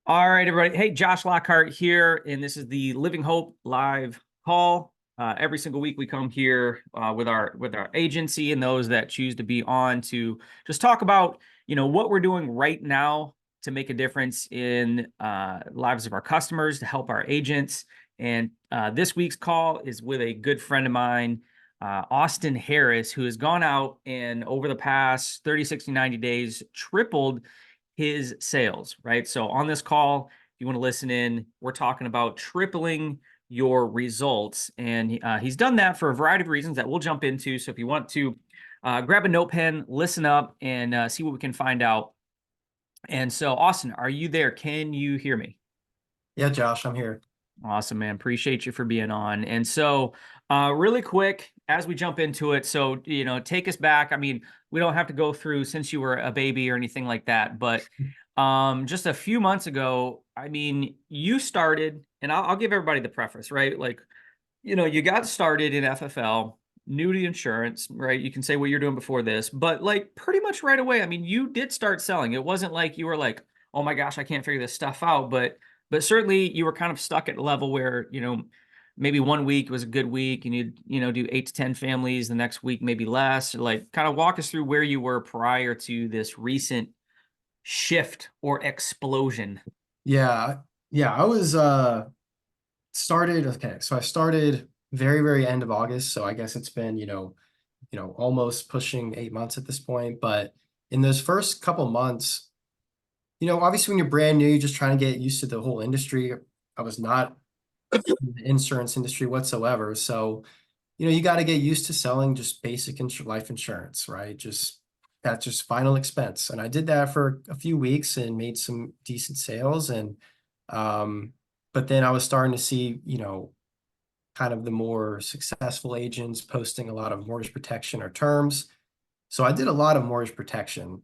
All right, everybody. Hey, Josh Lockhart here, and this is the Living Hope live call. Every single week, we come here with our agency and those that choose to be on to just talk about what we're doing right now to make a difference in lives of our customers, to help our agents. And this week's call is with a good friend of mine, Austen Harris, who has gone out and over the past 30, 60, 90 days tripled his sales, right? So on this call, if you want to listen in, we're talking about tripling your results. And he's done that for a variety of reasons that we'll jump into. So if you want to grab a note pen, listen up, and see what we can find out. And so, Austin, are you there? Can you hear me? Yeah, Josh, I'm here. Awesome, man. Appreciate you for being on. And so, really quick, as we jump into it, so, take us back. I mean, we don't have to go through since you were a baby or anything like that, but just a few months ago, I mean, you started, and I'll give everybody the preface, right? Like, you got started in FFL, new to insurance, right? You can say what you're doing before this, but like pretty much right away, I mean, you did start selling. It wasn't like you were like, oh my gosh, I can't figure this stuff out, but certainly you were kind of stuck at a level where, maybe one week was a good week and you'd, do 8 to 10 families, the next week maybe less. Like kind of walk us through where you were prior to this recent shift or explosion. Yeah, yeah, I was started okay, so I started very, very end of August, so I guess it's been, almost pushing 8 months at this point. But in those first couple months, obviously when you're brand new, you're just trying to get used to the whole industry. I was not in the insurance industry whatsoever. So, you got to get used to selling just basic life insurance, right? Just that's just final expense. And I did that for a few weeks and made some decent sales. And but then I was starting to see, kind of the more successful agents posting a lot of mortgage protection or terms. So I did a lot of mortgage protection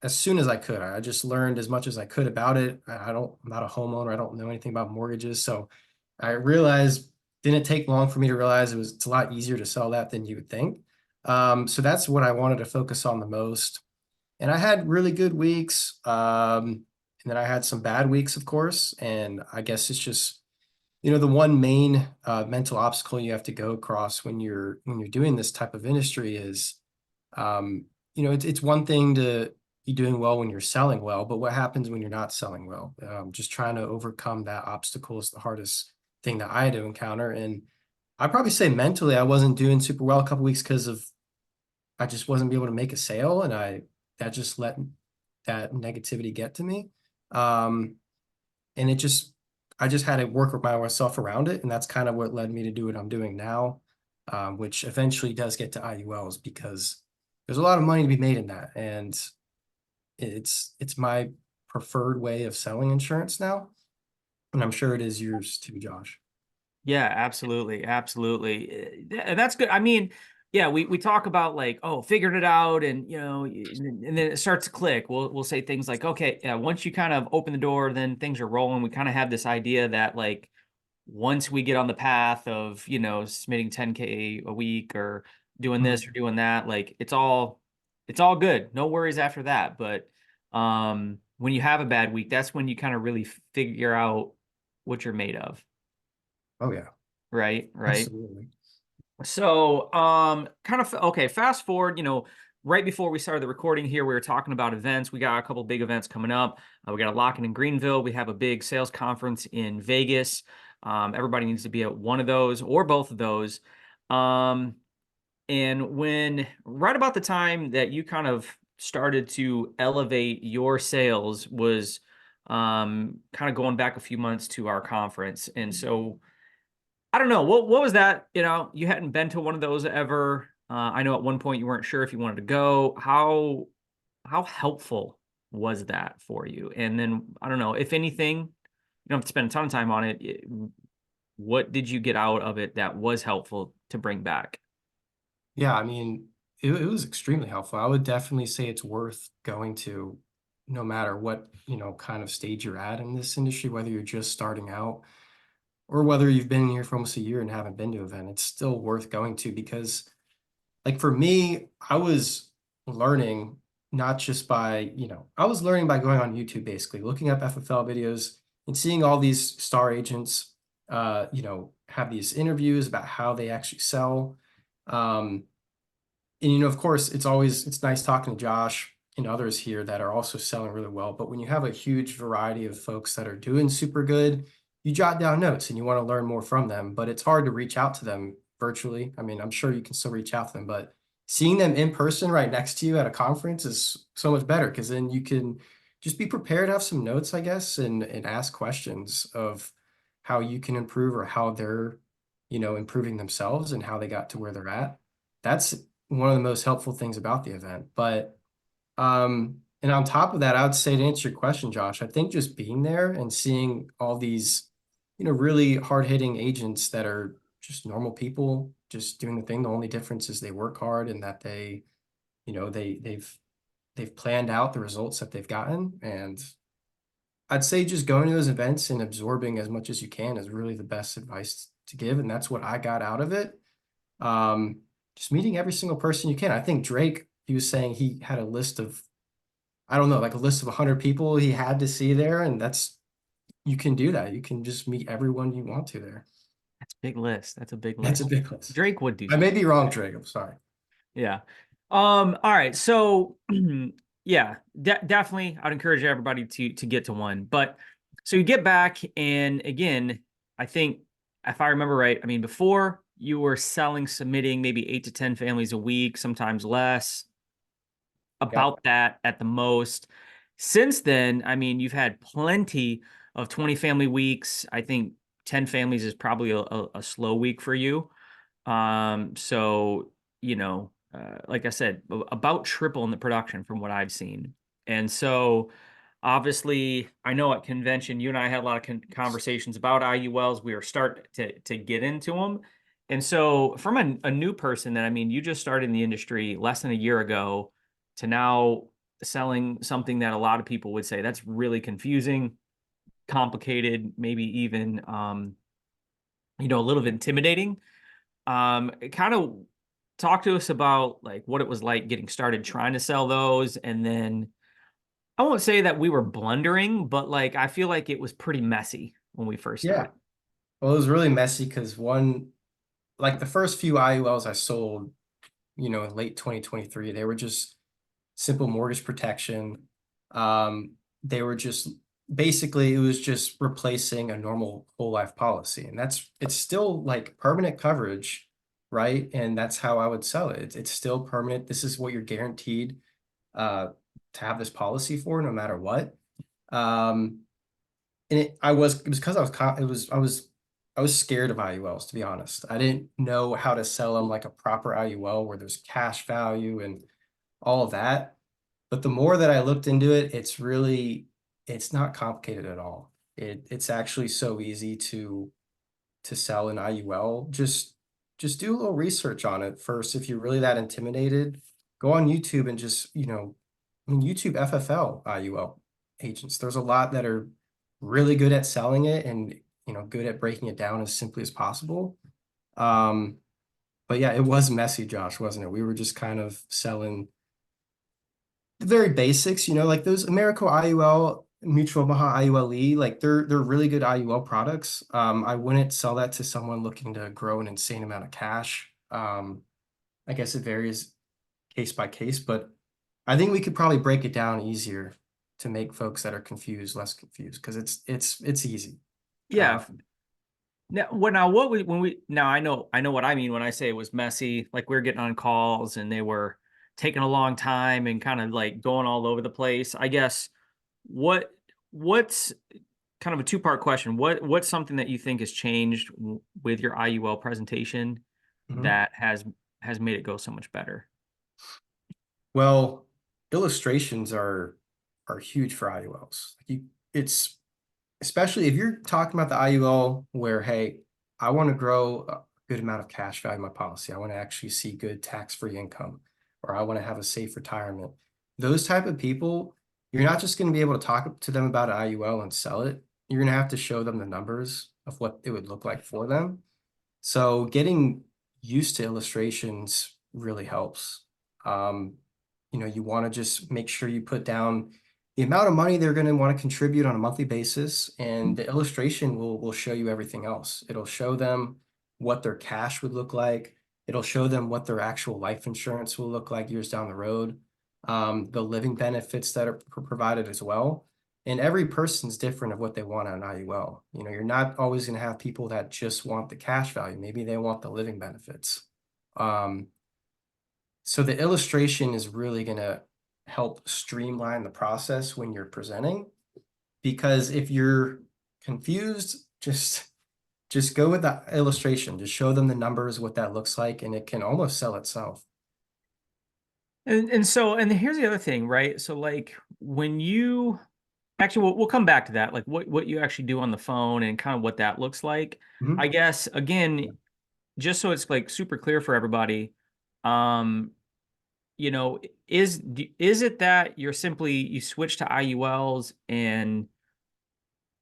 as soon as I could. I just learned as much as I could about it. I'm not a homeowner. I don't know anything about mortgages. So I realized didn't take long for me to realize it's a lot easier to sell that than you would think. So that's what I wanted to focus on the most. And I had really good weeks. And then I had some bad weeks, of course. And I guess it's just, the one main mental obstacle you have to go across when you're doing this type of industry is it's one thing to be doing well when you're selling well, but what happens when you're not selling well? Just trying to overcome that obstacle is the hardest thing that I had to encounter. And I'd probably say mentally, I wasn't doing super well a couple weeks because of I just wasn't able to make a sale, and that just let that negativity get to me. Um, and I just had to work myself around it, and that's kind of what led me to do what I'm doing now, which eventually does get to IULs because there's a lot of money to be made in that, and it's my preferred way of selling insurance now, and I'm sure it is yours too, Josh. Yeah, absolutely. Absolutely. And that's good. I mean, yeah, we talk about like, oh, figuring it out and and then it starts to click. We'll say things like, okay, yeah, once you kind of open the door, then things are rolling. We kind of have this idea that like once we get on the path of, submitting 10K a week or doing this or Mhm. doing that, like it's all good. No worries after that. But when you have a bad week, that's when you kind of really figure out what you're made of. Oh yeah, Right, right. absolutely. So, kind of okay, fast forward, right before we started the recording here, we were talking about events. We got a couple big events coming up. We got a lock-in in Greenville. We have a big sales conference in Vegas. Everybody needs to be at one of those or both of those. Um, and when right about the time that you kind of started to elevate your sales was kind of going back a few months to our conference. And so I don't know. What was that? You hadn't been to one of those ever. I know at one point you weren't sure if you wanted to go. How helpful was that for you? And then I don't know, if anything, you don't have to spend a ton of time on it. What did you get out of it that was helpful to bring back? Yeah, I mean, it was extremely helpful. I would definitely say it's worth going to no matter what, kind of stage you're at in this industry, whether you're just starting out or whether you've been in here for almost a year and haven't been to an event. It's still worth going to because, like, for me, I was learning not just by, I was learning by going on YouTube, basically looking up FFL videos and seeing all these star agents, have these interviews about how they actually sell. Um, and of course, it's nice talking to Josh and others here that are also selling really well. But when you have a huge variety of folks that are doing super good, you jot down notes and you want to learn more from them. But it's hard to reach out to them virtually. I mean, I'm sure you can still reach out to them, but seeing them in person right next to you at a conference is so much better, because then you can just be prepared to have some notes, I guess, and ask questions of how you can improve, or how they're, improving themselves and how they got to where they're at. That's one of the most helpful things about the event. But and on top of that, I would say, to answer your question, Josh, I think just being there and seeing all these, really hard-hitting agents that are just normal people, just doing the thing. The only difference is they work hard, and that they, they've planned out the results that they've gotten. And I'd say just going to those events and absorbing as much as you can is really the best advice to give. And that's what I got out of it. Um, just meeting every single person you can. I think Drake, he was saying he had a list of, I don't know, like a list of 100 people he had to see there. And you can do that. You can just meet everyone you want to there. That's a big list. That's a big That's a list. big list. Drake would do I may something be like wrong, that. Drake. I'm sorry. Yeah. All right. So yeah, definitely I'd encourage everybody to get to one. But so you get back, and again, I think if I remember right, I mean, before you were submitting maybe 8 to 10 families a week, sometimes less, Yep. about that at the most. Since then, I mean, you've had plenty of 20 family weeks. I think 10 families is probably a slow week for you. So, like I said, about triple in the production from what I've seen. And so, obviously, I know at convention, you and I had a lot of conversations about IULs. We were starting to get into them. And so, from a new person that, I mean, you just started in the industry less than a year ago to now selling something that a lot of people would say that's really confusing, complicated, maybe even, a little bit intimidating. Kind of talk to us about like what it was like getting started trying to sell those, and then I won't say that we were blundering, but like I feel like it was pretty messy when we first Yeah. started. Well, it was really messy because like the first few IULs I sold, in late 2023, they were just simple mortgage protection. They were just basically, it was just replacing a normal whole life policy. And it's still like permanent coverage, right? And that's how I would sell it. It's still permanent. This is what you're guaranteed uh, to have this policy for, no matter what. Um, and it was because I was scared of IULs, to be honest. I didn't know how to sell them like a proper IUL where there's cash value and all of that. But the more that I looked into it, it's not complicated at all. It's actually so easy to sell an IUL. Just do a little research on it first. If you're really that intimidated, go on YouTube and just, I mean, YouTube FFL IUL agents. There's a lot that are really good at selling it, and, good at breaking it down as simply as possible. Um, but yeah, it was messy, Josh, wasn't it? We were just kind of selling the very basics, like those Americo IUL, Mutual Omaha IULE, like they're really good IUL products. I wouldn't sell that to someone looking to grow an insane amount of cash. I guess it varies case by case, but I think we could probably break it down easier to make folks that are confused less confused, because it's easy. Yeah. Now what we when we now I know what I mean when I say it was messy. Like we were getting on calls and they were taking a long time and kind of like going all over the place. I guess what what's kind of a two-part question. What's something that you think has changed with your IUL presentation Mhm. that has made it go so much better? Well, illustrations are huge for IULs. It's especially if you're talking about the IUL where, hey, I want to grow a good amount of cash value in my policy. I want to actually see good tax-free income, or I want to have a safe retirement. Those type of people, you're not just going to be able to talk to them about an IUL and sell it. You're going to have to show them the numbers of what it would look like for them. So getting used to illustrations really helps. Um, you want to just make sure you put down the amount of money they're going to want to contribute on a monthly basis, and the illustration will show you everything else. It'll show them what their cash would look like. It'll show them what their actual life insurance will look like years down the road, the living benefits that are provided as well. And every person's different of what they want on IUL. You're not always going to have people that just want the cash value. Maybe they want the living benefits. Um, so the illustration is really going to help streamline the process when you're presenting, because if you're confused, just go with the illustration. Just show them the numbers, what that looks like, and it can almost sell itself. And here's the other thing, right? So like when you actually we'll come back to that, like what you actually do on the phone and kind of what that looks like. Mhm. I guess again, just so it's like super clear for everybody, um, you know, is it that you switch to IULs and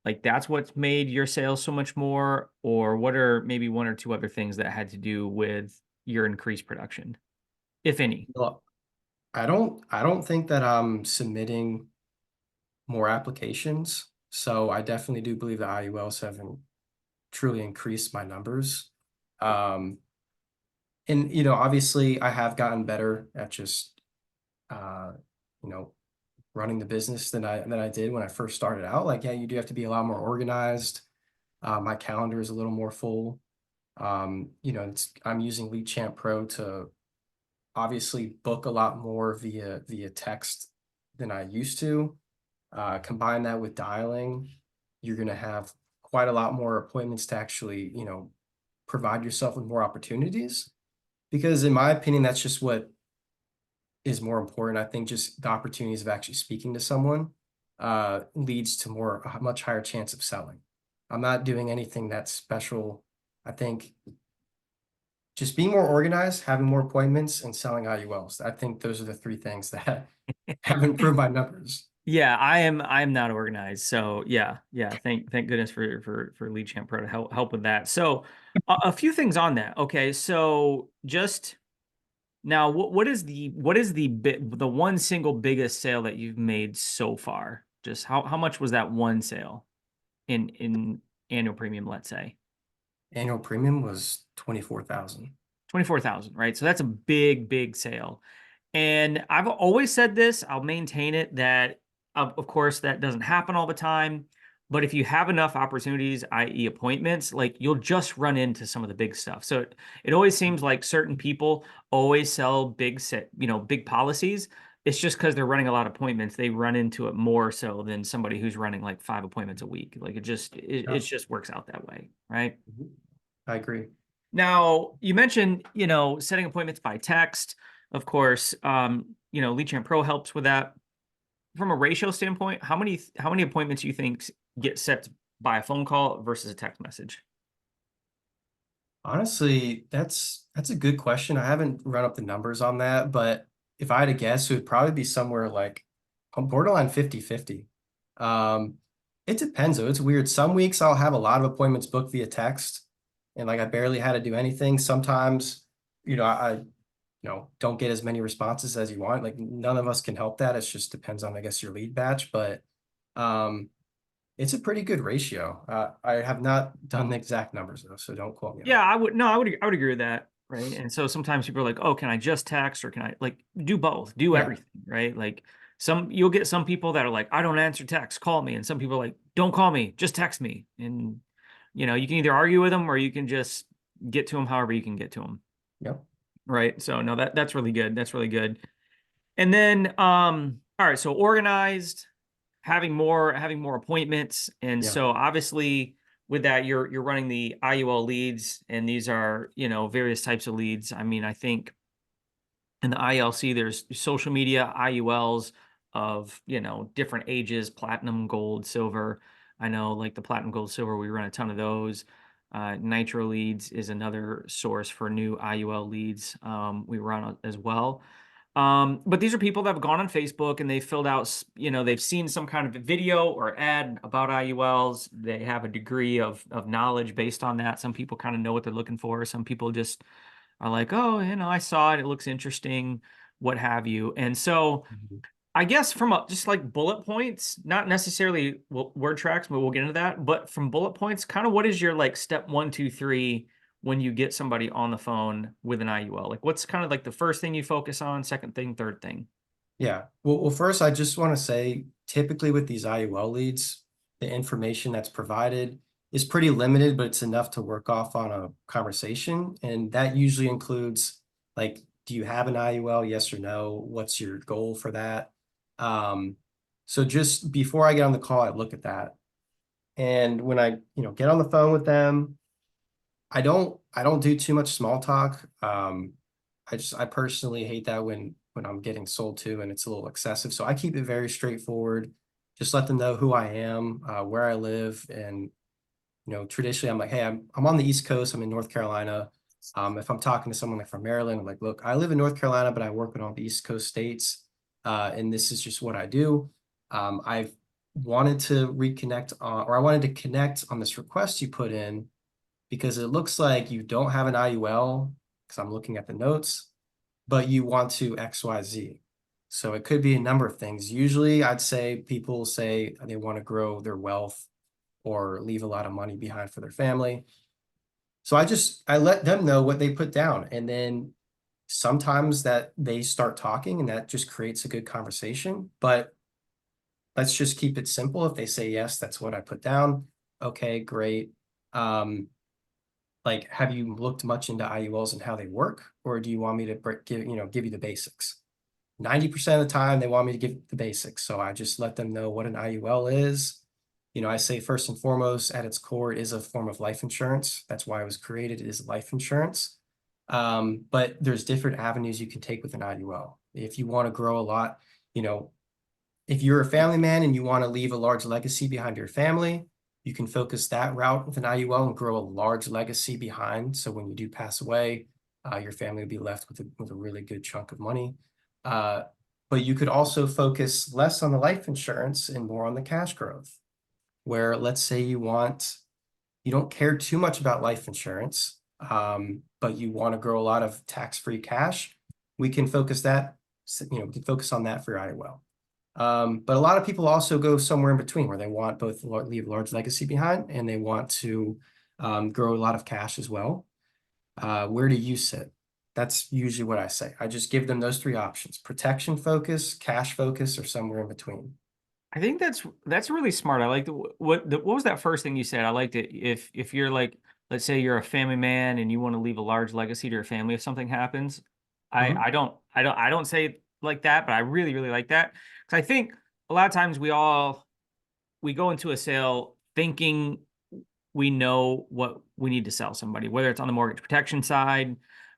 like that's what's made your sales so much more, or what are maybe one or two other things that had to do with your increased production, if any? Well, I don't think that I'm submitting more applications. So I definitely do believe the IULs haven't truly increased my numbers. Um, and obviously I have gotten better at just uh, you know, running the business than I did when I first started out. Like, yeah, you do have to be a lot more organized. My calendar is a little more full. I'm using Lead Champ Pro to obviously book a lot more via text than I used to. Combine that with dialing, you're gonna have quite a lot more appointments to actually, provide yourself with more opportunities. Because in my opinion, that's just what is more important. I think just the opportunities of actually speaking to someone leads to a much higher chance of selling. I'm not doing anything that's special. I think just being more organized, having more appointments, and selling IULs. I think those are the three things that have improved my numbers. Yeah, I am not organized. So yeah. Thank goodness for Lead Champ Pro to help with that. So a few things on that. Okay, so just now, the one single biggest sale that you've made so far? Just how much was that one sale in annual premium, let's say? Annual premium was 24,000. 24,000, right? So that's a big sale. And I've always said this, I'll maintain it that of course that doesn't happen all the time, but if you have enough opportunities, i.e. appointments, like you'll just run into some of the big stuff. So it always seems like certain people always sell big policies. It's just because they're running a lot of appointments, they run into it more so than somebody who's running like 5 appointments a week. Like it Yeah. just works out that way, right? Mhm. I agree. Now, you mentioned, setting appointments by text. Of course, Lead Champ Pro helps with that. From a ratio standpoint, how many appointments you think get set by a phone call versus a text message? Honestly, that's a good question. I haven't run up the numbers on that, but if I had to guess, it would probably be somewhere like on borderline 50-50. Um, it depends though. It's weird. Some weeks I'll have a lot of appointments booked via text and like I barely had to do anything. Sometimes, I don't get as many responses as you want. Like none of us can help that. It just depends on, I guess, your lead batch, but um, it's a pretty good ratio. I have not done the exact numbers though, so don't quote me on Yeah, I would no, I would agree with that, right? And so sometimes people are like, "Oh, can I just text or can I like do both, do yeah. everything?" Right? Like you'll get some people that are like, "I don't answer text, call me." And some people are like, "Don't call me, just text me." And you can either argue with them or you can just get to them however you can get to them. Yep. Right. So no, that's really good. That's really good. And then all right, so organized, having more appointments. And Yeah. so obviously with that you're running the IUL leads, and these are, various types of leads. I mean, I think in the ILC there's social media IULs of, different ages, platinum, gold, silver. I know like the platinum, gold, silver, we run a ton of those. Nitro leads is another source for new IUL leads. We run as well. But these are people that have gone on Facebook and they filled out, they've seen some kind of a video or ad about IULs. They have a degree of knowledge based on that. Some people kind of know what they're looking for. Some people just are like, oh, I saw it. It looks interesting. what have you. And so Mhm. I guess from just like bullet points, not necessarily word tracks, but we'll get into that. But from bullet points, kind of what is your like step one, two, three when you get somebody on the phone with an IUL? Like what's kind of like the first thing you focus on, second thing, third thing? Yeah. Well, first, I just want to say, typically with these IUL leads, the information that's provided is pretty limited, but it's enough to work off on a conversation. And that usually includes, like, do you have an IUL? Yes or no? What's your goal for that? Um, so just before I get on the call, I look at that. And when I, get on the phone with them, I don't do too much small talk. I personally hate that when I'm getting sold to and it's a little excessive. So I keep it very straightforward. Just let them know who I am, where I live, and traditionally I'm like, hey, I'm on the East Coast. I'm in North Carolina. If I'm talking to someone like from Maryland, I'm like, look, I live in North Carolina, but I work in all the East Coast states, and this is just what I do. I've wanted to reconnect or I wanted to connect on this request you put in because it looks like you don't have an IUL because I'm looking at the notes, but you want to XYZ. So it could be a number of things. Usually I'd say people say they want to grow their wealth or leave a lot of money behind for their family. So I let them know what they put down. And then sometimes that they start talking and that just creates a good conversation. But let's just keep it simple. If they say yes, that's what I put down. Okay, great. Um, like, have you looked much into IULs and how they work, or do you want me to give you the basics? 90% of the time, they want me to give the basics, so I just let them know what an IUL is. I say first and foremost, at its core, it is a form of life insurance. That's why it was created. It is life insurance. But there's different avenues you can take with an IUL. If you want to grow a lot, you know, if you're a family man and you want to leave a large legacy behind your family, you can focus that route with an IUL and grow a large legacy behind. So when you do pass away, your family will be left with a really good chunk of money. Uh, but you could also focus less on the life insurance and more on the cash growth, where let's say you don't care too much about life insurance, but you want to grow a lot of tax-free cash. We can focus we can focus on that for your IUL. But a lot of people also go somewhere in between where they want both leave a large legacy behind and they want to grow a lot of cash as well. Where do you sit? That's usually what I say. I just give them those three options: protection focus, cash focus, or somewhere in between. I think that's really smart. I like what was that first thing you said? I liked it. If you're like, let's say you're a family man and you want to leave a large legacy to your family if something happens. Mhm. I don't say it like that, but I really, really like that. Because I think a lot of times we go into a sale thinking we know what we need to sell somebody, whether it's on the mortgage protection side,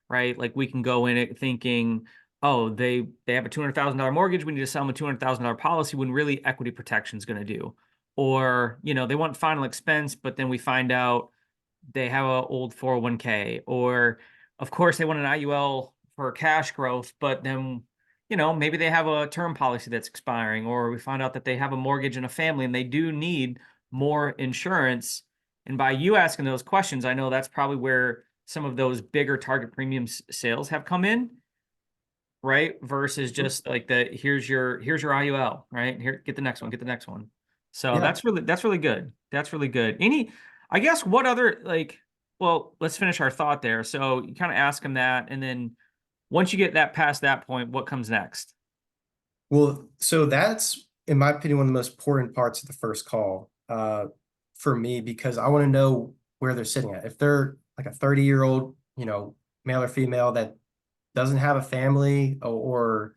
right? Like we can go in it thinking, oh, they have a $200,000 mortgage, we need to sell them a $200,000 policy when really equity protection is going to do. Or, they want final expense, but then we find out they have an old 401k, or of course they want an IUL for cash growth, but then maybe they have a term policy that's expiring, or we find out that they have a mortgage and a family and they do need more insurance. And by you asking those questions, I know that's probably where some of those bigger target premium sales have come in, right? Versus just like here's your IUL, right? Here, get the next one, get the next one. So Yeah. that's really good. That's really good. I guess what other like, well, let's finish our thought there. So you kind of ask them that, and then once you get that past that point, what comes next? Well, so that's, in my opinion, one of the most important parts of the first call for me, because I want to know where they're sitting at. If they're like a 30-year-old, male or female that doesn't have a family or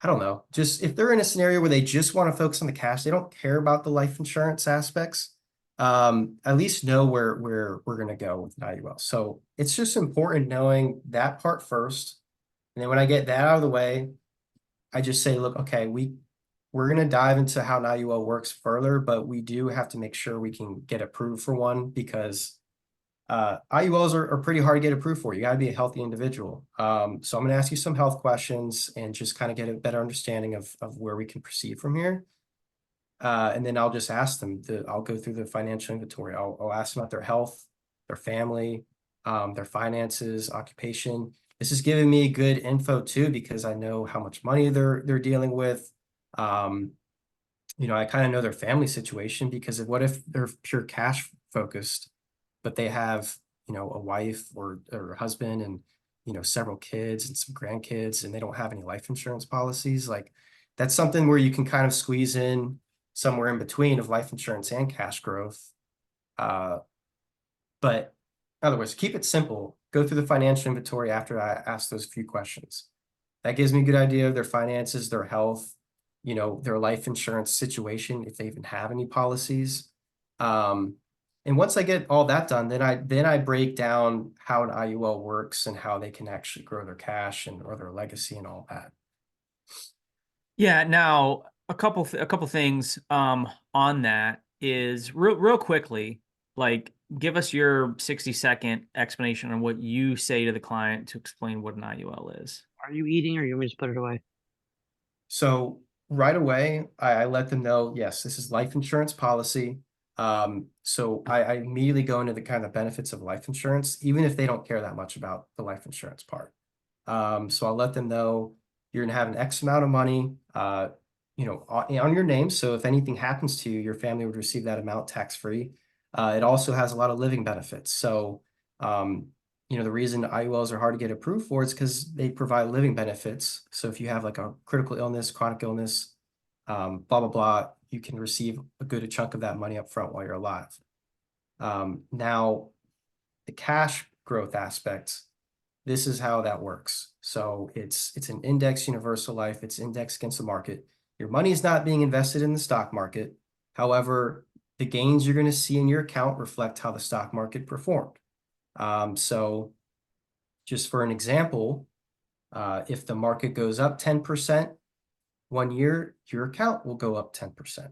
I don't know, just if they're in a scenario where they just want to focus on the cash, they don't care about the life insurance aspects, at least know where we're going to go with an IUL. So it's just important knowing that part first. And then when I get that out of the way, I just say, look, okay, we're going to dive into how an IUL works further, but we do have to make sure we can get approved for one because IULs are pretty hard to get approved for. You got to be a healthy individual. So I'm going to ask you some health questions and just kind of get a better understanding of where we can proceed from here. And then I'll just ask them. I'll go through the financial inventory. I'll ask them about their health, their family, their finances, occupation. this is giving me good info too, because I know how much money they're dealing with. Um, I kind of know their family situation, because what if they're pure cash focused, but they have, a wife or husband and, several kids and some grandkids, and they don't have any life insurance policies. Like, that's something where you can kind of squeeze in somewhere in between of life insurance and cash growth. Uh, but in other words, keep it simple. Go through the financial inventory after I ask those few questions. That gives me a good idea of their finances, their health, their life insurance situation, if they even have any policies. Um, and once I get all that done, then I break down how an IUL works and how they can actually grow their cash and or their legacy and all that. Yeah, now a couple things on that is real quickly, like give us your 60-second explanation on what you say to the client to explain what an IUL is. Are you eating or you want me to just put it away? So right away, I let them know, yes, this is life insurance policy. So I immediately go into the kind of benefits of life insurance, even if they don't care that much about the life insurance part. So I'll let them know you're gonna have an X amount of money, on your name. So if anything happens to you, your family would receive that amount tax-free. It also has a lot of living benefits. So, the reason IULs are hard to get approved for is because they provide living benefits. So if you have like a critical illness, chronic illness, blah, blah, blah, you can receive a good chunk of that money up front while you're alive. Now, the cash growth aspect, this is how that works. So it's an index universal life. It's indexed against the market. Your money is not being invested in the stock market. However, the gains you're going to see in your account reflect how the stock market performed. So just for an example, if the market goes up 10% one year, your account will go up 10%.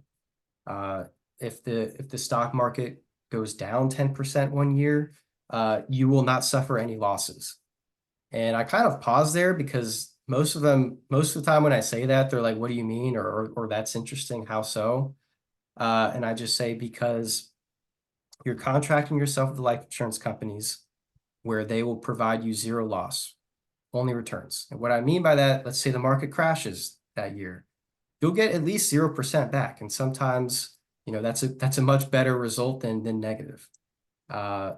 If the stock market goes down 10% one year, you will not suffer any losses. And I kind of pause there because most of the time when I say that, they're like, what do you mean? Or that's interesting. How so? And I just say, because you're contracting yourself with the life insurance companies where they will provide you zero loss, only returns. And what I mean by that, let's say the market crashes that year, you'll get at least 0% back. And sometimes, that's a much better result than negative. And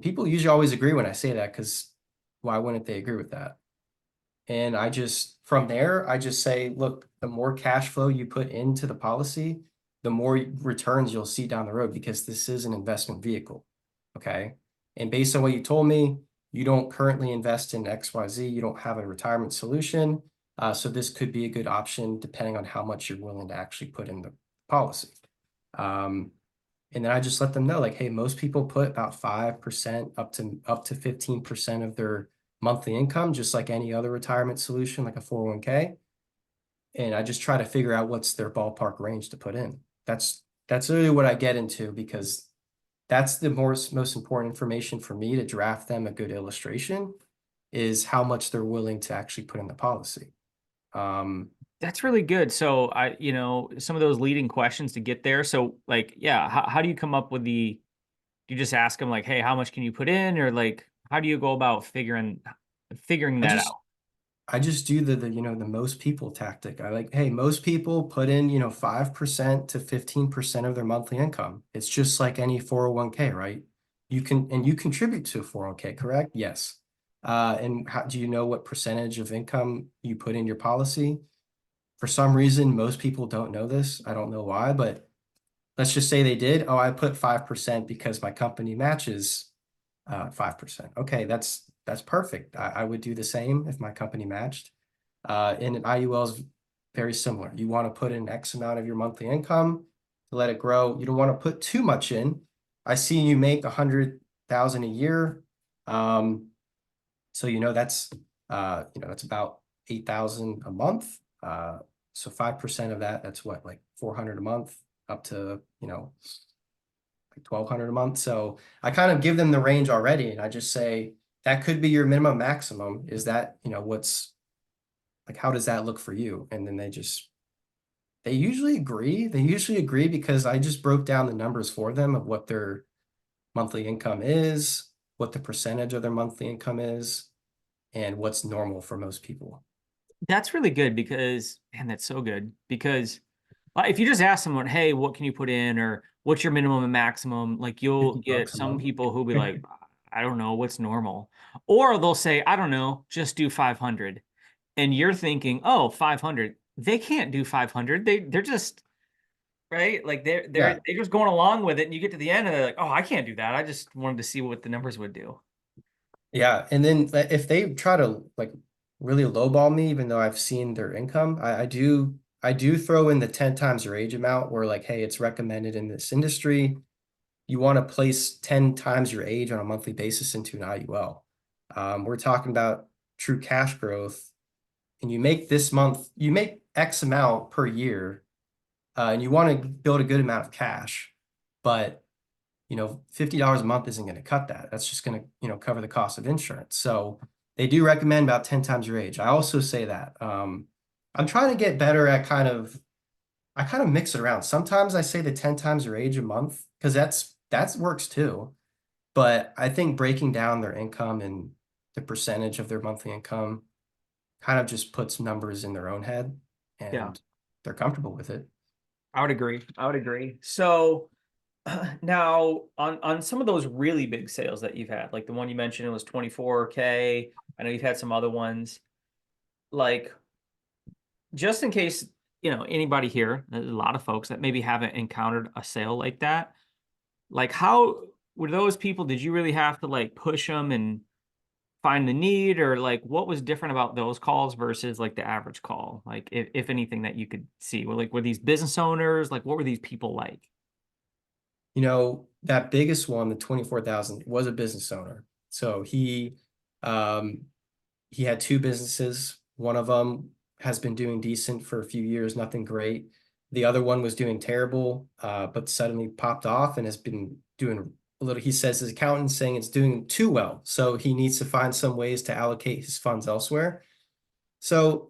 people usually always agree when I say that, because why wouldn't they agree with that? And from there, I just say, look, the more cash flow you put into the policy, the more returns you'll see down the road, because this is an investment vehicle. Okay. And based on what you told me, you don't currently invest in XYZ, you don't have a retirement solution. So this could be a good option depending on how much you're willing to actually put in the policy. And then I just let them know, like, hey, most people put about 5% up to 15% of their monthly income, just like any other retirement solution, like a 401k. And I just try to figure out what's their ballpark range to put in. That's really what I get into, because that's the most important information for me to draft them a good illustration, is how much they're willing to actually put in the policy. That's really good. So some of those leading questions to get there. So like, yeah, how do you come up with do you just ask them like, hey, how much can you put in? Or like, how do you go about figuring I that just out? I just do the most people tactic. I like, hey, most people put in, 5% to 15% of their monthly income. It's just like any 401k, right? You contribute to a 401k, correct? Yes. And how do you know what percentage of income you put in your policy? For some reason, most people don't know this. I don't know why, but let's just say they did. Oh, I put 5% because my company matches 5%. Okay, that's perfect. I would do the same if my company matched. And an IUL is very similar. You want to put in X amount of your monthly income to let it grow. You don't want to put too much in. I see you make 100,000 a year. So that's about 8,000 a month. So 5% of that, that's what, like 400 a month, up to, like 1,200 a month. So I kind of give them the range already, and I just say that could be your minimum maximum. Is that, what's like, how does that look for you? And then they usually agree. They usually agree because I just broke down the numbers for them of what their monthly income is, what the percentage of their monthly income is. and what's normal for most people. That's really good because, man, that's so good because if you just ask someone, hey, what can you put in or what's your minimum and maximum, like you'll 50 get bucks a some month. people who'll be like, I don't know what's normal. Or they'll say, I don't know, just do 500. And you're thinking, oh, 500. They can't do 500. They're just right. Like Yeah. they're just going along with it. And you get to the end and they're like, oh, I can't do that. I just wanted to see what the numbers would do. Yeah. And then if they try to like really lowball me, even though I've seen their income, I do throw in the 10 times your age amount where like, hey, it's recommended in this industry. You want to place 10 times your age on a monthly basis into an IUL. We're talking about true cash growth, and you make this month, you make X amount per year, and you want to build a good amount of cash, but $50 a month isn't going to cut that. That's just going to, cover the cost of insurance. So they do recommend about 10 times your age. I also say that. I'm trying to get better at I kind of mix it around. Sometimes I say the 10 times your age a month because that works too. But I think breaking down their income and the percentage of their monthly income kind of just puts numbers in their own head Yeah, and they're comfortable with it. I would agree. I would agree. So now on some of those really big sales that you've had, like the one you mentioned, it was 24K. I know you've had some other ones. Like, just in case, anybody here, there's a lot of folks that maybe haven't encountered a sale like that. Like, how were those people, did you really have to like push them and find the need, or like what was different about those calls versus like the average call? Like, if anything that you could see, were these business owners, like what were these people like? That biggest one, the 24,000, was a business owner. So um, he had two businesses. One of them has been doing decent for a few years, nothing great. The other one was doing terrible, but suddenly popped off and has been doing a little. He says his accountant's saying it's doing too well. So he needs to find some ways to allocate his funds elsewhere. So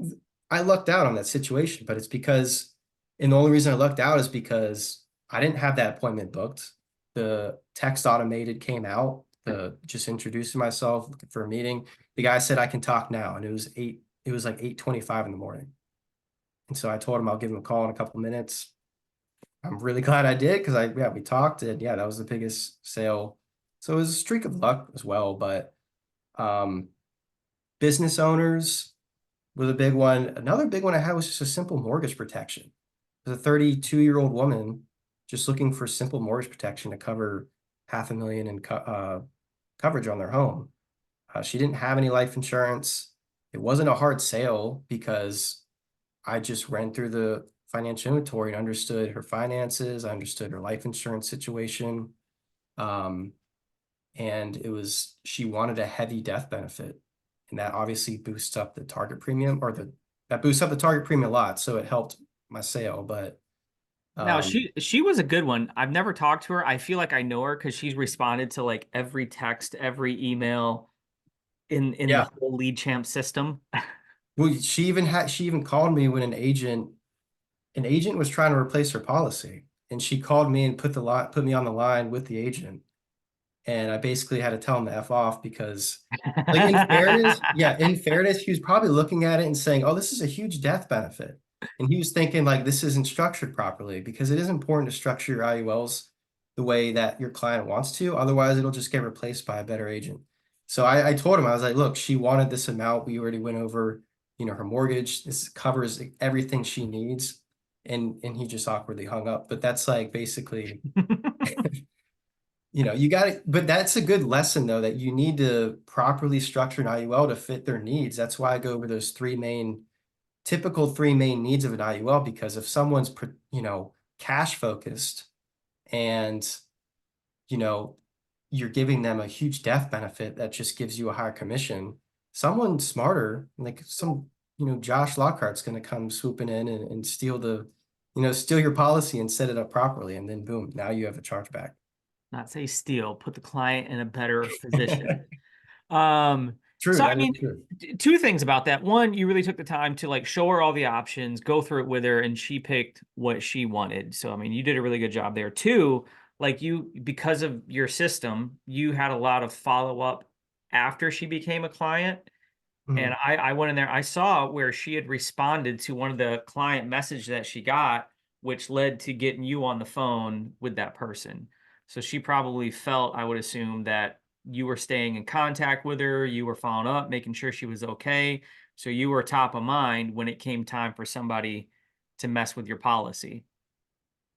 I lucked out on that situation, but it's because, and the only reason I lucked out is because I didn't have that appointment booked. The text automated came out, the just introducing myself, looking for a meeting. The guy said I can talk now, and it was like 8:25 in the morning. And so I told him I'll give him a call in a couple minutes. I'm really glad I did because we talked, and yeah, that was the biggest sale. So it was a streak of luck as well, but um business owners was a big one. Another big one I had was just a simple mortgage protection. As a 32-year-old woman just looking for simple mortgage protection to cover 500,000 in coverage on their home. She didn't have any life insurance. It wasn't a hard sale because I just ran through the financial inventory and understood her finances. I understood her life insurance situation. Um, and she wanted a heavy death benefit, and that obviously boosts up the target premium, that boosts up the target premium a lot, so it helped my sale. But Now um she was a good one. I've never talked to her. I feel like I know her because she's responded to like every text, every email in the yeah, whole lead champ system. well, she even called me when an agent was trying to replace her policy, and she called me and put me on the line with the agent. And I basically had to tell him to F off because, like, in fairness, he was probably looking at it and saying, oh, this is a huge death benefit. And he was thinking, like, this isn't structured properly, because it is important to structure your IULs the way that your client wants to. Otherwise, it'll just get replaced by a better agent. So I told him, I was like, look, she wanted this amount. We already went over, her mortgage. This covers everything she needs. And he just awkwardly hung up. But that's like basically you got it, but that's a good lesson though, that you need to properly structure an IUL to fit their needs. That's why I go over those typical three main needs of an IUL, because if someone's, cash focused and, you know, you're giving them a huge death benefit that just gives you a higher commission, someone smarter, like Josh Lockhart's going to come swooping in and steal your policy and set it up properly. And then boom, now you have a chargeback. Not say steal, put the client in a better position. Um, True, so I that is mean, true. two things about that. One, you really took the time to like show her all the options, go through it with her, and she picked what she wanted. So I mean, you did a really good job there. Two, like because of your system, you had a lot of follow-up after she became a client. And Mhm. I went in there, I saw where she had responded to one of the client message that she got, which led to getting you on the phone with that person. So she probably felt, I would assume, that you were staying in contact with her, you were following up, making sure she was okay. So you were top of mind when it came time for somebody to mess with your policy.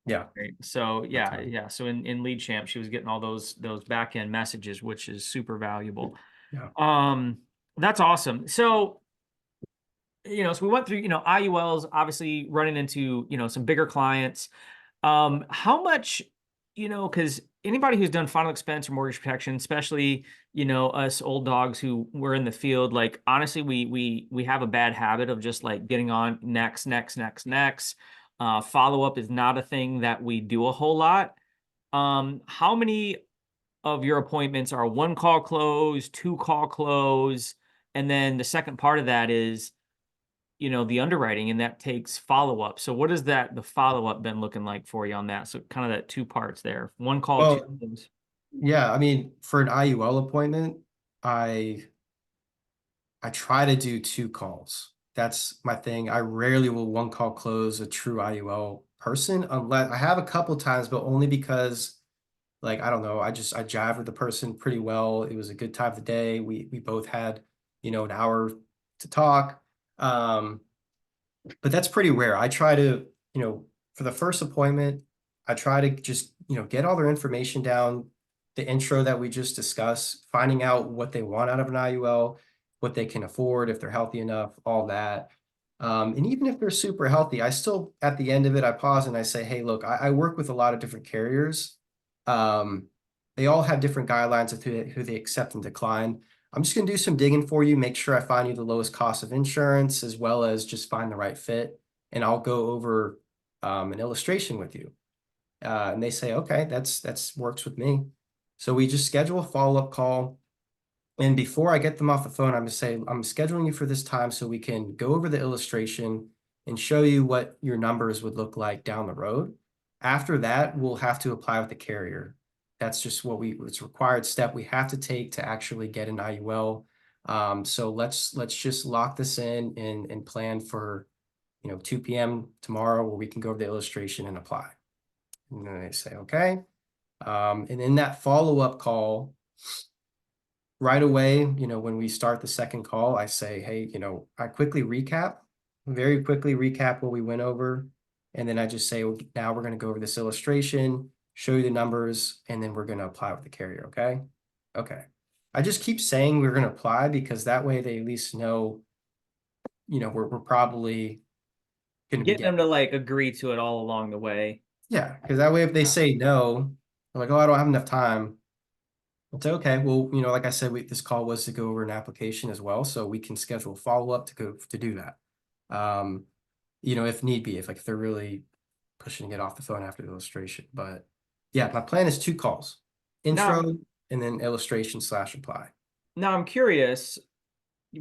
Yeah. Right. So That's yeah, right. yeah. So in Lead Champ, she was getting all those back end messages, which is super valuable. Yeah. Um, that's awesome. So so we went through, IULs, obviously running into, some bigger clients. How much, because anybody who's done final expense or mortgage protection, especially, us old dogs who were in the field, like honestly, we have a bad habit of just like getting on next, next, next, next. Follow up is not a thing that we do a whole lot. How many of your appointments are one call close, two call close? And then the second part of that is, the underwriting, and that takes follow-up. So what has the follow-up been looking like for you on that? So kind of that two parts there. One call, two Well, close. yeah, I mean, for an IUL appointment, I I try to do 2 calls. That's my thing. I rarely will one call close a true IUL person unless I have a couple times, but only because like, I don't know, I jive with the person pretty well. It was a good time of the day. We both had, an hour to talk. Um, but that's pretty rare. I try to, for the first appointment, I try to just, get all their information down, the intro that we just discussed, finding out what they want out of an IUL, what they can afford, if they're healthy enough, all that. And even if they're super healthy, I still, at the end of it, I pause and I say, hey, look, I work with a lot of different carriers. Um, they all have different guidelines of who they accept and decline. I'm just going to do some digging for you, make sure I find you the lowest cost of insurance, as well as just find the right fit. And I'll go over an illustration with you. And they say, okay, that's works with me. So we just schedule a follow-up call. And before I get them off the phone, I'm going to say, I'm scheduling you for this time so we can go over the illustration and show you what your numbers would look like down the road. After that, we'll have to apply with the carrier. That's just it's a required step we have to take to actually get an IUL. So let's just lock this in and plan for 2 p.m. tomorrow where we can go over the illustration and apply. And then they say, okay. And in that follow-up call, right away, when we start the second call, I say, hey, I very quickly recap what we went over. And then I just say, well, now we're going to go over this illustration, show you the numbers, and then we're going to apply with the carrier. Okay. Okay. I just keep saying we're going to apply because that way they at least know, we're probably going to be Getting them getting. to like agree to it all along the way. Yeah. Because that way, if they say no, they're like, oh, I don't have enough time. It's okay. Well, like I said, this call was to go over an application as well, so we can schedule follow-up to do that. Um, if need be, if they're really pushing to get off the phone after the illustration. But yeah, my plan is 2 calls, Now, intro and then illustration / apply. now I'm curious,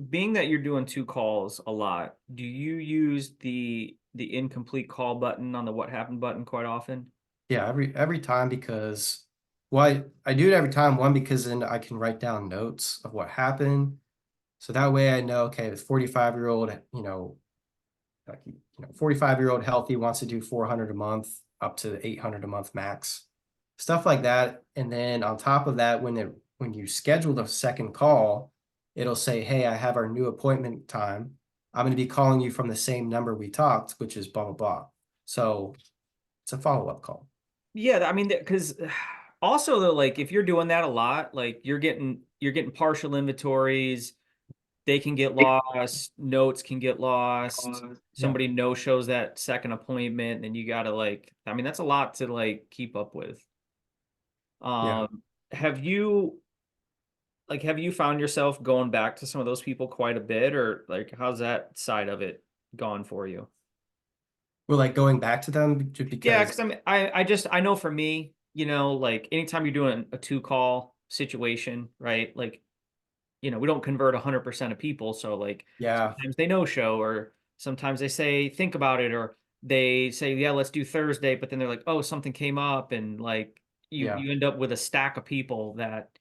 being that you're doing two calls a lot, do you use the incomplete call button on the what happened button quite often? Yeah, every time because well, I do it every time. One, because then I can write down notes of what happened. So that way I know, okay, the 45-year-old, like 45-year-old healthy wants to do 400 a month up to 800 a month max, stuff like that. And then on top of that, when you schedule the second call, it'll say, hey, I have our new appointment time. I'm going to be calling you from the same number we talked, which is blah blah blah. So it's a follow-up call. Yeah, I mean, because also though, like if you're doing that a lot, like you're getting partial inventories, they can get lost, notes can get lost. Yeah. Somebody no shows that second appointment, and you gotta I mean, that's a lot to like keep up with. Yeah. Um, have you have you found yourself going back to some of those people quite a bit, or like how's that side of it gone for you? We're like going back to them Yeah, because because I know for me, like anytime you're doing a two call situation, right? Like, we don't convert 100% of people, so like yeah, sometimes they no show, or sometimes they say think about it, or they say yeah, let's do Thursday, but then they're like, oh, something came up, and like you yeah. you end up with a stack of people that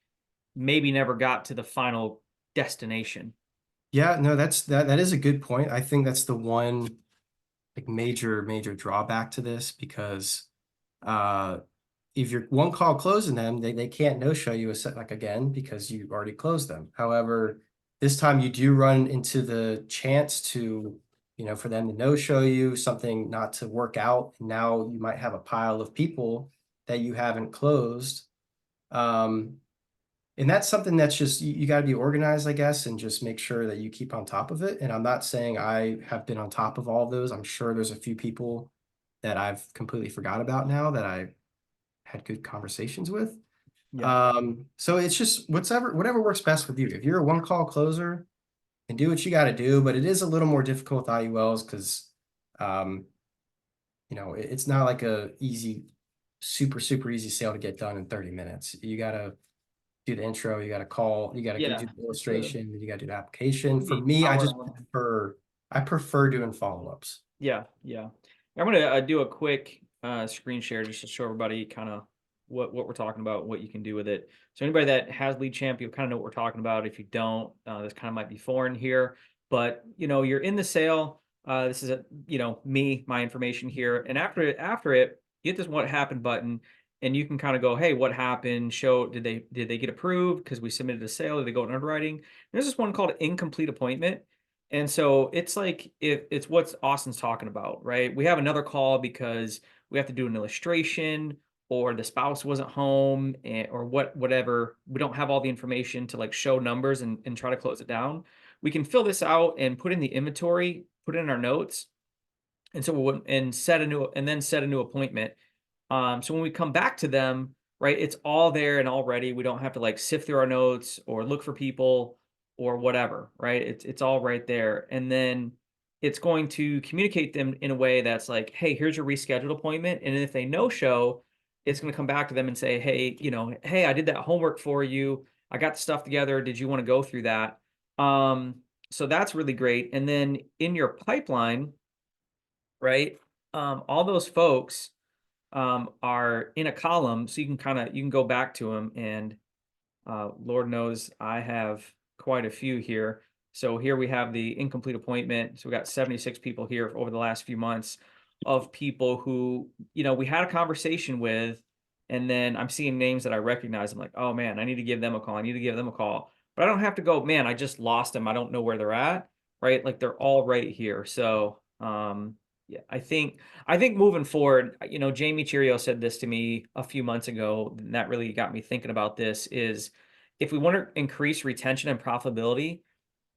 maybe never got to the final destination. Yeah, no, that is a good point. I think that's the one like major drawback to this because uh if you're one call closing them, they can't no show you a set like again because you already closed them. However, this time you do run into the chance to, for them to no show you something not to work out. And now you might have a pile of people that you haven't closed. Um, and that's something that's just you got to be organized, I guess, and just make sure that you keep on top of it. And I'm not saying I have been on top of all of those. I'm sure there's a few people that I've completely forgot about now that I had good conversations with. Yeah. So it's just whatever works best with you. If you're a one call closer, and do what you got to do, but it is a little more difficult with IULs because um, it's not like a easy, super easy sale to get done in 30 minutes. You gotta do the intro, you gotta call, you gotta go Yeah. do the illustration, then you gotta do the application. For The me, hour limit. I prefer doing follow-ups. Yeah, yeah. I'm gonna do a quick screen share just to show everybody kind of what we're talking about, what you can do with it. So anybody that has Lead Champ, you'll kind of know what we're talking about. If you don't, this kind of might be foreign here, but you're in the sale. This is my information here, and after it, you hit this what happened button, and you can kind of go, hey, what happened? Show did they get approved because we submitted a sale? Did they go in underwriting? There's this one called incomplete appointment. And so it's like if it's what Austin's talking about, right? We have another call because we have to do an illustration or the spouse wasn't home or whatever. We don't have all the information to like show numbers and try to close it down. We can fill this out and put in the inventory, put in our notes. And so set a new appointment. So when we come back to them, right, it's all there and all ready. We don't have to like sift through our notes or look for people or whatever, right? It's all right there. And then it's going to communicate them in a way that's like, hey, here's your rescheduled appointment. And if they no show, it's going to come back to them and say, hey, hey, I did that homework for you. I got the stuff together. Did you want to go through that? So that's really great. And then in your pipeline, right, all those folks are in a column, so you can go back to them, and Lord knows I have quite a few here. So here we have the incomplete appointment. So we got 76 people here over the last few months of people who we had a conversation with, and then I'm seeing names that I recognize. I'm like, oh man, I need to give them a call. I need to give them a call, but I don't have to go, man, I just lost them. I don't know where they're at, right? Like they're all right here. So yeah, I think moving forward, Jamie Cheerio said this to me a few months ago, and that really got me thinking about this is if we want to increase retention and profitability,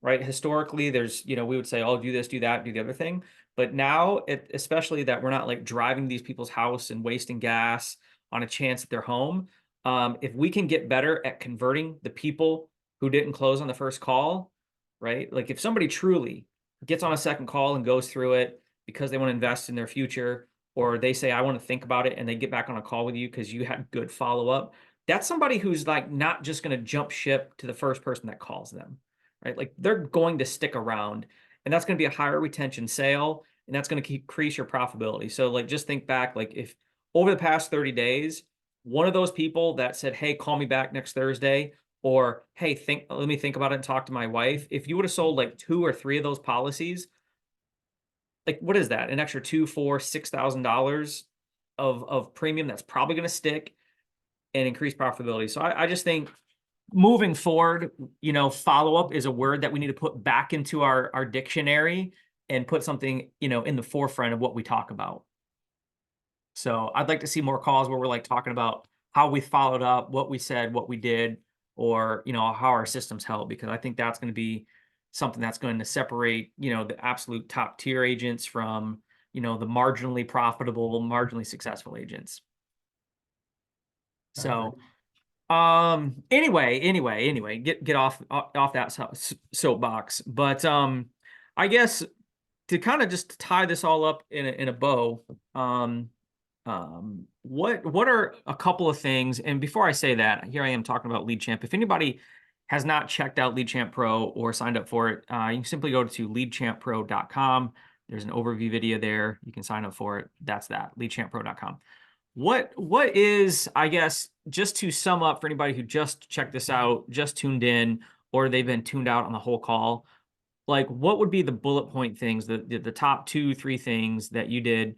right? Historically, there's, we would say, oh, do this, do that, do the other thing. But now, especially that we're not like driving to these people's house and wasting gas on a chance that they're home. If we can get better at converting the people who didn't close on the first call, right? Like if somebody truly gets on a second call and goes through it because they want to invest in their future, or they say, I want to think about it, and they get back on a call with you because you had good follow-up, that's somebody who's like not just going to jump ship to the first person that calls them, right? Like they're going to stick around, and that's going to be a higher retention sale, and that's going to increase your profitability. So like just think back, like if over the past 30 days, one of those people that said, hey, call me back next Thursday, or hey, let me think about it and talk to my wife. If you would have sold like 2 or 3 of those policies, like what is that? An extra $2, $4, $6,000 of premium that's probably going to stick and increase profitability. So I just think moving forward, follow-up is a word that we need to put back into our dictionary and put something, in the forefront of what we talk about. So I'd like to see more calls where we're like talking about how we followed up, what we said, what we did, or, how our systems help, because I think that's going to be something that's going to separate, the absolute top tier agents from, the marginally profitable, marginally successful agents. So anyway, get off that soapbox. But I guess to kind of just tie this all up in a bow, what are a couple of things? And before I say that, here I am talking about Lead Champ. If anybody has not checked out Lead Champ Pro or signed up for it, you can simply go to leadchamppro.com. There's an overview video there. You can sign up for it. That's that, leadchamppro.com. What is, I guess, just to sum up for anybody who just checked this out, just tuned in, or they've been tuned out on the whole call, like what would be the bullet point things, the top 2, 3 things that you did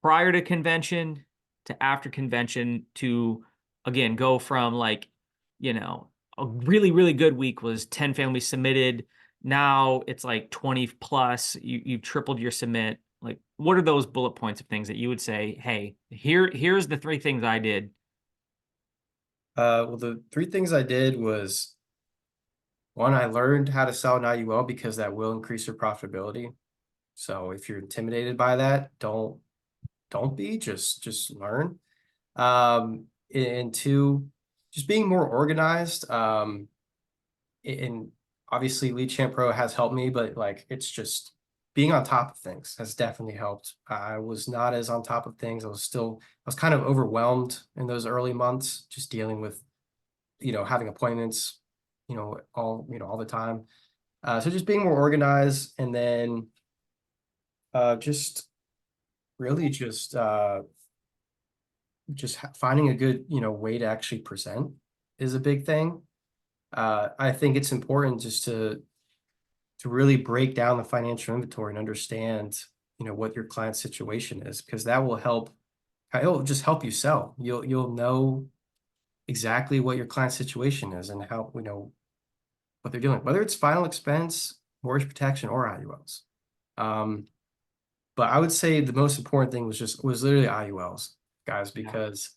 prior to convention to after convention to, again, go from like, a really, really good week was 10 families submitted. Now it's like 20 plus, you tripled your submit. Like, what are those bullet points of things that you would say, hey, here's the 3 things I did? Well, the 3 things I did was, one, I learned how to sell an IUL because that will increase your profitability. So if you're intimidated by that, don't be, just learn. And 2, just being more organized. And obviously Lead Champ Pro has helped me, but like it's just being on top of things has definitely helped. I was not as on top of things. I was kind of overwhelmed in those early months, just dealing with, having appointments, all the time. So just being more organized, and then just really just finding a good, way to actually present is a big thing. I think it's important just to really break down the financial inventory and understand, what your client's situation is, because that will help. It'll just help you sell. You'll know exactly what your client's situation is and how, what they're doing, whether it's final expense, mortgage protection, or IULs. But I would say the most important thing was literally IULs, guys, because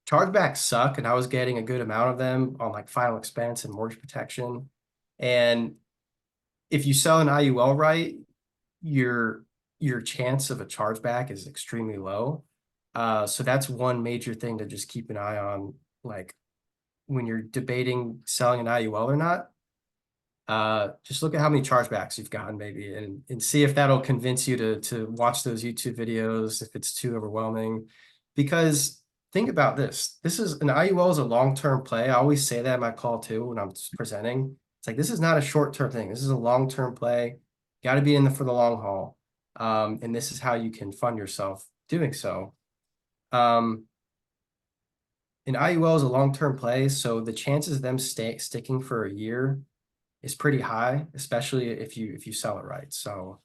chargebacks suck, and I was getting a good amount of them on like final expense and mortgage protection. And if you sell an IUL right, your your chance of a chargeback is extremely low. So that's one major thing to just keep an eye on, like when you're debating selling an IUL or not. Just look at how many chargebacks you've gotten, maybe, and see if that'll convince you to watch those YouTube videos if it's too overwhelming. Because think about this. This is an IUL is a long-term play. I always say that in my call too when I'm presenting. It's like this is not a short-term thing. This is a long-term play. Got to be in for the long haul. And this is how you can fund yourself doing so. Um, an IUL is a long-term play, so the chances of them sticking for a year is pretty high, especially if you sell it right. So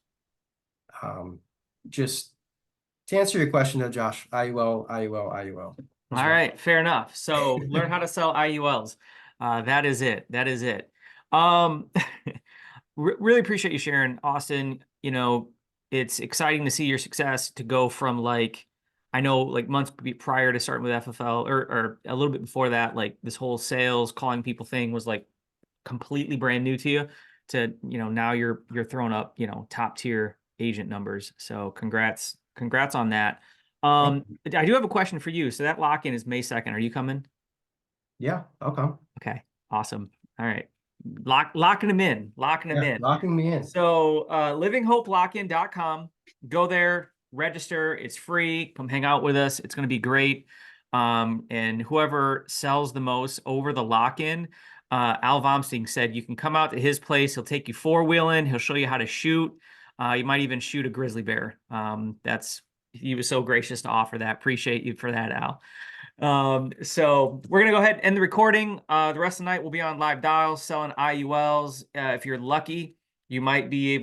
just to answer your question though, Josh, IUL, IUL, IUL. All right, fair enough. So learn how to sell IULs. That is it. That is it. Um, really appreciate you sharing, Austin. It's exciting to see your success to go from like, I know like months prior to starting with FFL or a little bit before that, like this whole sales calling people thing was like completely brand new to you to, now you're throwing up, top tier agent numbers. So congrats on that. I do have a question for you. So that lock-in is May 2nd. Are you coming? Yeah, okay. Okay, awesome. All right. Locking them in. Locking them in. Locking me in. So livinghopelockin.com. Go there, register. It's free. Come hang out with us. It's going to be great. And whoever sells the most over the lock-in, Al Vomsting said you can come out to his place. He'll take you 4-wheeling. He'll show you how to shoot. You might even shoot a grizzly bear. He was so gracious to offer that. Appreciate you for that, Al. So we're gonna go ahead and end the recording. The rest of the night we'll be on live dials selling IULs. If you're lucky, you might be able